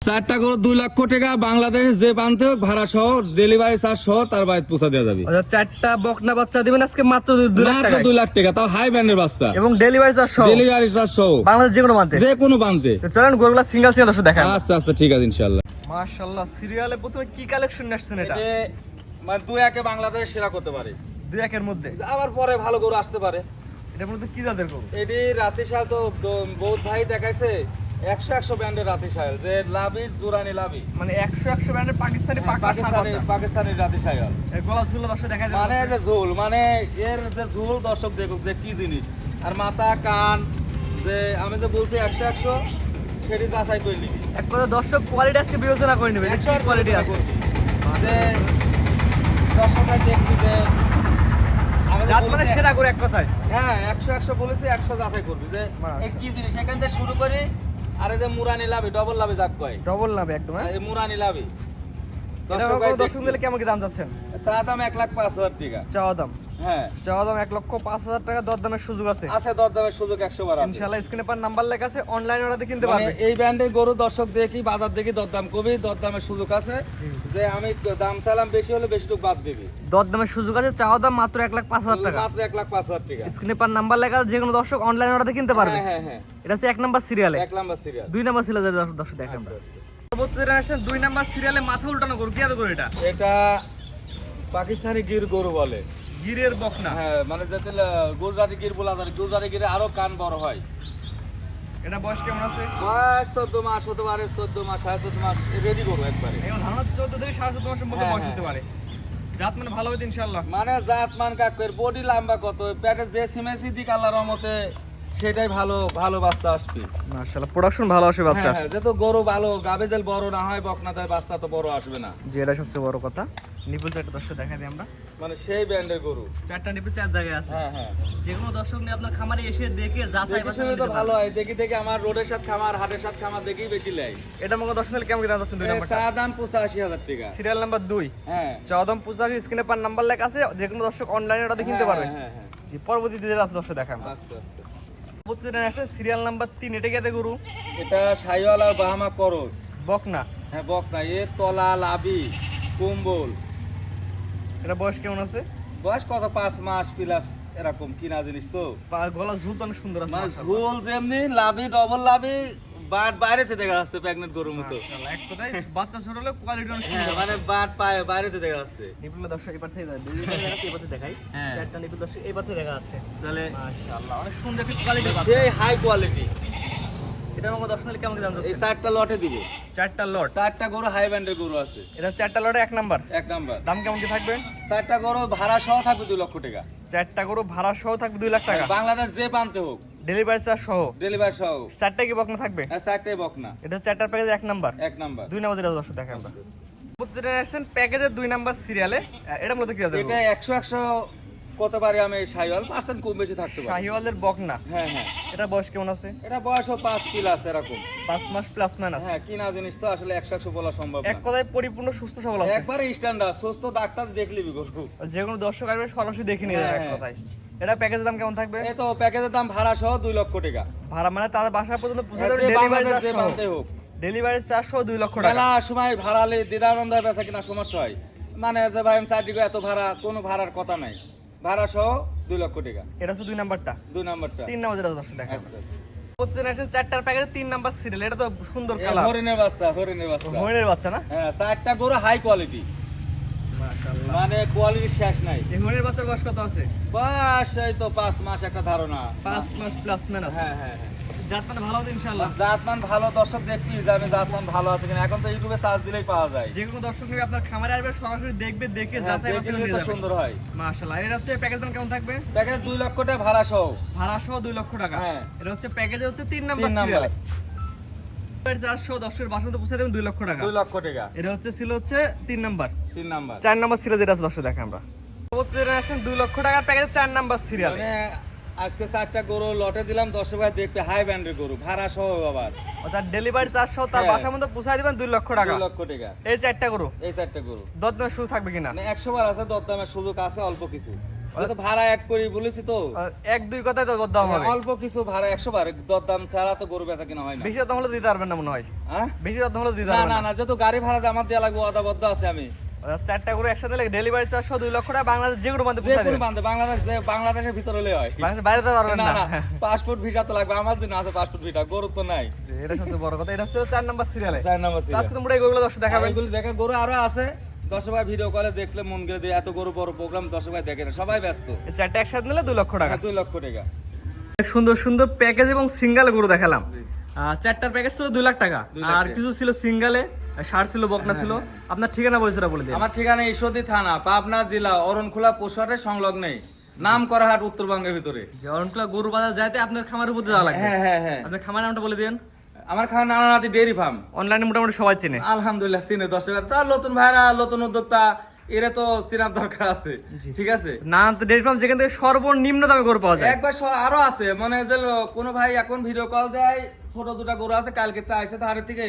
চারটা করে 2 লক্ষ টাকা বাংলাদেশে যে প্রান্তে হোক ভাড়া সহ ডেলিভারি চার্জ সহ তার বাড়িতে পৌঁছা দেওয়া যাবে। আচ্ছা, চারটা বকনা বাচ্চা দিবেন আজকে মাত্র 2 লাখ মাত্র টাকা 2 লাখ টাকা, তাও হাই ব্যান্ডের বাচ্চা এবং ডেলিভারি চার্জ সহ ডেলিভারি চার্জ সহ বাংলাদেশ যে কোনো প্রান্তে। যে কোনো প্রান্তে। তো চলেন গরুগুলা সিঙ্গেল সিঙ্গেল দর্শক দেখান। আচ্ছা আচ্ছা ঠিক আছে ইনশাআল্লাহ। মাশাআল্লাহ, সিরিয়ালে প্রথমে কি কালেকশন আসছেন এটা? মানে 2 একে বাংলাদেশ সেরা করতে পারে, 2 একের মধ্যে। আবার পরে ভালো গরু আসতে পারে। এটা মূলত কি জাতের গরু? এটি রাতিশাল তো বহুত ভাই দেখাইছে 100 ব্র্যান্ডের রাতিশাল, যে লাভির জোরানি লাভি, মানে 100 ব্র্যান্ডের পাকিস্তানি পাকিস্তানি রাতিশাল। এই গলা ঝুল দর্শক দেখা যায়। মানে যে ঝোল, মানে এর যে ঝোল দর্শক দেখুক যে কি জিনিস, আর মাথা কান যে আমি তো বলছি 100 সেটি যাচাই করে নিবি। এক কথা দর্শক কোয়ালিটি আজকে বিবেচনা করে নেবে, যে কি কোয়ালিটি আছে। যে দর্শকরা দেখবি যে আমি যে জাত মানে বলছি- সেরা করে এক কথায়। হ্যাঁ 100 বলেছি, 100 যাচাই করবি যে এ কি জিনিস। এখান থেকে শুরু করি, আর এই যে মুরানি লাভি, ডবল লাভি যাক কয়, ডবল নাবে একদম। হ্যাঁ, এই মুরানি লাভি দর্শক দিলে কেমন কি দাম যাচ্ছেন? চা দাম 1,05,000 টাকা। চাওয়া দাম, হ্যাঁ চাওয়া দাম 1,05,000 টাকা, দরদামের সুযোগ আছে আছে, দরদামের সুযোগ 100 বার আছে। ইনশাআল্লাহ। স্ক্রিনে পার নাম্বার লেখা আছে, অনলাইন অর্ডার কিনতে মানে পারবে। এই ব্র্যান্ডের গরু দর্শক দেখি, বাজার দেখি, দরদাম কবি, দরদামের সুযোগ আছে, যে আমি দাম চাইলাম বেশি হলে বেশিটুকু বাদ দিবি। দরদামের সুযোগ আছে, চাওয়া দাম মাত্র 1,05,000 টাকা। মাত্র 1,05,000 টাকা। স্ক্রিনে পার নাম্বার লেখা আছে, যে কোনো দর্শক অনলাইন অর্ডার কিনতে পারবে। হ্যাঁ হ্যাঁ, এটা হচ্ছে 1 নাম্বার সিরিয়ালে। 1 নাম্বার সিরিয়াল। 2 নাম্বার সিরিয়ালে দর্শক দেখেন। পরবর্তী জেনারেশন 2 নাম্বার সিরিয়ালে মাথা উল্টানো গরু, কি আছে গরু এটা? এটা পাকিস্তানি গির গরু বলে। গিরের বকনা। হ্যাঁ মানে যাতে গুজরাটি গির বলা যায়, গুজরাটি গিরে আরো কান বড় হয়। এটা বয়স কেমন আছে? বয়স 14 মাস হতে পারে, 14 মাস 14.5 মাস রেডি করবো একবারে। এই ধারণা 14 থেকে 7.5 মাসের মধ্যে হ্যাঁ, বয়স হ্যাঁ। হতে পারে। জাত মানে ভালো হবে ইনশাআল্লাহ। মানে জাত মান কাকের বডি লম্বা কত, পেটে যে সিমেসি দিক আল্লাহর রহমতে সেটাই ভালো ভালো বাচ্চা আসবে। মাশাআল্লাহ, প্রোডাকশন ভালো আসে বাচ্চা। হ্যাঁ যেহেতু গরু ভালো, গাবে তেল বড় না হয়, বকনা দেয়, বাচ্চা তো বড় আসবে না। যে এটা সবচেয়ে বড় কথা। নিপুল চারটা দর্শক দেখাই দিই আমরা। মানে সেই ব্র্যান্ডের গরু। চারটা নিপুল 4 জায়গায় আছে। হ্যাঁ হ্যাঁ, যে কোনো দর্শক নিয়ে আপনার খামারে এসে দেখে যাচাই বাছাই দেখি তো করতে ভালো পারবে। হয়, দেখি দেখি আমার রোডের সাথে খামার, হাটের সাথে খামার দেখি বেশি লাই। এটা মনে দর্শক নিলে কেমন কি দাম যাচ্ছে? 2 নাম্বারটা চা দাম 85,000 টাকা। Serial number 2। হ্যাঁ চাওদাম 85, স্ক্রিনে পার নাম্বার লেখা আছে, যে কোনো দর্শক অনলাইনে অর্ডার কিনতে পারবে। হ্যাঁ হ্যাঁ, জি, পরবর্তী দিনের আছে দর্শক দেখান। আচ্ছা আচ্ছা। পরবর্তী জেনারেশন সিরিয়াল নাম্বার 3, এটা কি গরু? এটা সাইওয়াল আর বাহামা করস। বকনা। হ্যাঁ বকনা, এর তলা লাবি কম্বল। এটা বয়স কেমন আছে? বয়স কত 5 মাস প্লাস এরকম, কিনা জিনিস তো। গলা ঝুল তো অনেক সুন্দর আছে। মানে মাশাআল্লাহ। ঝোল যেমনি লাভি, ডবল লাভি, বাইরেতে দেখা যাচ্ছে প্রেগনেন্ট গরুর মতো। মাশাআল্লাহ, এক কথায় বাচ্চা ছোট হলে কোয়ালিটি অনেক হ্যাঁ সুন্দর। মানে বাট পায়ে বাইরেতে দেখা যাচ্ছে। নিপুল দর্শক এবার থেকে যায়, দুই দেখা যাচ্ছে, এবার থেকে দেখাই। হ্যাঁ। চারটা নিপুল দর্শক এবার থেকে দেখা যাচ্ছে। তাহলে মাশাআল্লাহ, অনেক সুন্দর একটা কোয়ালিটি বাচ্চা। সেই হাই কোয়ালিটি। এটা আমাদের দর্শক নিলে কেমন কি দাম এই যাচ্ছে? 4টা লটে দিব। চারটা লট। 4টা গরু হাই ব্যান্ডের গরু আছে। এটা চারটা লটে 1 নাম্বার। 1 নাম্বার। দাম কেমন কি থাকবে? 4টা গরু ভাড়া সহ থাকবে 2 লক্ষ টাকা। চারটা গরু ভাড়া সহ থাকবে 2 লাখ টাকা। বাংলাদেশ যে পান্তে হোক, ডেলিভারি চার্জ সহ। ডেলিভারি সহ। চারটা কি বকনা থাকবে? হ্যাঁ 4টাই বকনা। এটা হচ্ছে চারটার প্যাকেজ 1 নাম্বার। 1 নাম্বার। 2 নাম্বার যেটা দর্শক দেখেন আমরা। প্রত্যেকটা জেনারেশন প্যাকেজের 2 নাম্বার সিরিয়ালে এটা মূলত কি আছে? এটা 100 কত পারে আমি শাহিওয়াল পার্সেন্ট কম বেশি থাকতে পারে। শাহিওয়ালের বকনা। হ্যাঁ হ্যাঁ, এটা বয়স কেমন আছে? এটা বয়সও 5 প্লাস এরকম। 5 মাস প্লাস মাইনাস। হ্যাঁ কিনা জিনিস তো আসলে 100 বলা সম্ভব এক না। কথায় পরিপূর্ণ সুস্থ সবল আছে। একবারে স্ট্যান্ডার্ড, সুস্থ ডাক্তার দেখলিবি গরু। যে কোনো দর্শক আসবে সরাসরি দেখে নিয়ে যাবে এক হ্যাঁ। কথায়। এটা প্যাকেজের দাম কেমন থাকবে? এই তো প্যাকেজের দাম ভাড়া সহ 2 লক্ষ টাকা। ভাড়া মানে তার বাসা পর্যন্ত পৌঁছে দেবে, যে ডেলিভারি বাংলাদেশ যে চার্জ পান্তে সহ। হোক। ডেলিভারি চার্জ সহ 2 লক্ষ টাকা। মেলা সময় ভাড়ালে দ্বিধাদ্বন্দ্ব বেচা কিনা সমস্যা হয়, মানে যে ভাই আমি চারটি এত ভাড়া, কোনো ভাড়ার কথা নাই, ভাড়া সহ 2 লক্ষ টাকা। এটা হচ্ছে 2 নাম্বারটা। 2 নাম্বারটা। 3 নাম্বার যেটা দর্শক দেখেন। আচ্ছা আচ্ছা। প্রত্যেকটা জেনারেশন চারটার প্যাকেজে 3 নাম্বার সিরিয়াল। এটা তো সুন্দর এই কালার। হরিণের বাচ্চা, হরিণের বাচ্চা। হরিণের বাচ্চা না? হ্যাঁ 4টা গরু হাই কোয়ালিটি, মাশাআল্লাহ। মানে কোয়ালিটি শেষ নাই। এই হরিণের বাচ্চার বয়স কত আছে? বাস এই তো 5 মাস একটা ধারণা। 5 মাস প্লাস মাইনাস। হ্যাঁ হ্যাঁ হ্যাঁ। জাত মানে ভালো হবে ইনশাআল্লাহ। জাতমান ভালো, দর্শক দেখবি যাবে জাতমান ভালো আছে কিনা। এখন তো ইউটিউবে সার্চ দিলেই পাওয়া যায়। যে কোনো দর্শক নিয়ে আপনার খামারে আসবে, সরাসরি দেখবে, দেখে হ্যাঁ, যাচাই বাছাই দেখলে করে তো যাবে। সুন্দর হয়। মাশাআল্লাহ। এটা হচ্ছে প্যাকেজ দাম কেমন থাকবে? প্যাকেজ 2 লক্ষ টাকা ভাড়া সহ। ভাড়া সহ 2 লক্ষ টাকা। হ্যাঁ। এটা হচ্ছে প্যাকেজে হচ্ছে 3 নাম্বার 3 সিরিয়াল। নাম্বার। চার্জ সহ দর্শকের বাসাতে পৌঁছে দেবেন 2 লক্ষ টাকা। 2 লক্ষ টাকা। এটা হচ্ছে ছিল হচ্ছে 3 নাম্বার। 3 নাম্বার। 4 নাম্বার সিরিয়াল যেটা আছে দর্শক দেখেন আমরা। পরবর্তী জেনারেশন 2 লক্ষ টাকার প্যাকেজে 4 নাম্বার সিরিয়াল। মানে আজকে 4টা গরু লটে দিলাম, 10 ভাই দেখবে হাই ব্যান্ডের গরু, ভাড়া সহ আবার অর্থাৎ ডেলিভারি চার্জ সহ তার হ্যাঁ। বাসার মধ্যে পৌঁছায় দিবেন 2 লক্ষ টাকা। 2 লক্ষ টাকা। এই 4টা গরু এই 4টা গরু দরদাম শুরু থাকবে কিনা? মানে 100 বার আছে, দরদামের সুযোগ আছে অল্প কিছু। যত ভাড়া অ্যাড করি বলেছি তো, আর এক দুই কথায় তো দাম হবে। অল্প কিছু ভাড়া 100 বার দরদাম ছাড়া তো গরু বেচা কিনা হয় না। বেশি দাম হলে দিতে পারবেন না মনে হয়। হ্যাঁ বেশি দাম হলে দিতে না পারবেন না না। না, যেহেতু গাড়ি ভাড়া যে আমার দেওয়া লাগবে অদাবদ্ধ আছে আমি। আর চারটা করে একসাথে লাগে ডেলিভারি চার্জ 2 লক্ষ টাকা, বাংলাদেশ যে কোনো বান্ধে যে পৌঁছে কোনো দেবেন। বান্ধব বাংলাদেশের ভিতর হলে হয়। বাংলাদেশের বাইরে তো পারবেন না না। না, পাসপোর্ট ভিসা তো লাগবে, আমার জন্য আছে পাসপোর্ট ভিসা, গরু তো নাই। এটা সবচেয়ে বড় কথা। এটা হচ্ছে 4 নাম্বার সিরিয়ালে। 4 নম্বর ছিল। আজকে তোমরা এইগুলো দর্শক দেখাবেন। এগুলো দেখা গরু আরো আছে, দর্শক ভাই ভিডিও কলে দেখলে মন গেলে দিয়ে এত গরু বড় প্রোগ্রাম দর্শক ভাই দেখে না, সবাই ব্যস্ত। এই চারটা একসাথে নিলে 2 লক্ষ টাকা। 2 লক্ষ টাকা। সুন্দর সুন্দর প্যাকেজ এবং সিঙ্গেল গরু দেখালাম। চারটার প্যাকেজ ছিল 2 লাখ টাকা, 2 লাখ আর টাকা। কিছু ছিল সিঙ্গেলে, ষাট ছিল, বকনা ছিল। আপনার ঠিকানা বলেছে বলে দিন। আমার ঠিকানা ঈশ্বরদী থানা, পাবনা জেলা, অরণখোলা পশুহাটের সংলগ্নেই, নাম করা হাট, উত্তরবঙ্গের ভিতরে। যে অরণখোলা গরু বাজার যাইতে আপনার খামারের উপর যাওয়া লাগবে। হ্যাঁ হ্যাঁ হ্যাঁ, আপনার খামার নামটা বলে দিন। আমার খাওয়া নানানাতি ডেয়ারি ফার্ম। অনলাইনে মোটামুটি সবাই চেনে। আলহামদুলিল্লাহ চিনে দর্শক, তার নতুন ভাইরা, নতুন উদ্যোক্তা, এরা তো চেনার দরকার আছে। ঠিক আছে, না তো ডেইরি ফার্ম যেখান থেকে সর্বনিম্ন দামে গরু পাওয়া যায়। একবার আরো আছে, মানে যে কোনো ভাই এখন ভিডিও কল দেয়, ছোট 2টা গরু আছে, কালকে তো আইসে তার থেকে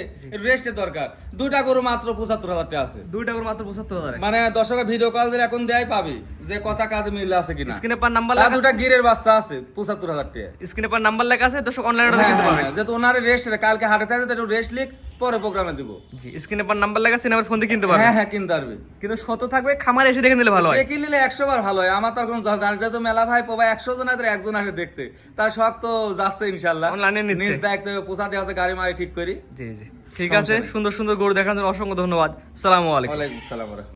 রেস্টের দরকার, 2টা গরু মাত্র 75,000 টাকা আছে। 2টা গরু মাত্র 75,000। মানে দর্শকের ভিডিও কল দিলে এখন দেয় পাবি যে কথা কাজে মিল আছে কিনা। স্ক্রিনে পার নাম্বার তার লেখা 2টা গিরের বাচ্চা আছে 75,000 টাকা। স্ক্রিনে পার নাম্বার লেখা আছে, দর্শক অনলাইনে হ্যাঁ, কিনতে হ্যাঁ, পারবেন। হ্যাঁ, যেহেতু ওনারে রেস্ট, কালকে হাটে থাকে একটু রেস্ট লিখ, পরে প্রোগ্রামে দিব। জি, স্ক্রিনে পার নাম্বার লেখা আছে, নাম্বার ফোন দিয়ে কিনতে পারবেন। হ্যাঁ হ্যাঁ, কিনতে পারবি। কিন্তু শত থাকবে, খামারে এসে দেখে নিলে ভালো হয়। দেখে নিলে 100 বার ভালো হয়, আমার তার কোনো জল আর যেহেতু মেলা ভাই পাবা 100 জন আছে, একজন আসে দেখতে, তার সব তো যাচ্ছে ইনশাআল্লাহ। অনলাইনে নিচ্ছে। নিজ দায়িত্ব পোষাতে আছে, গাড়ি মারি ঠিক করি। জি জি, ঠিক আছে। সুন্দর সুন্দর গরু দেখার জন্য অসংখ্য ধন্যবাদ। আসসালামু আলাইকুম। ওয়ালাইকুম আসসালাম।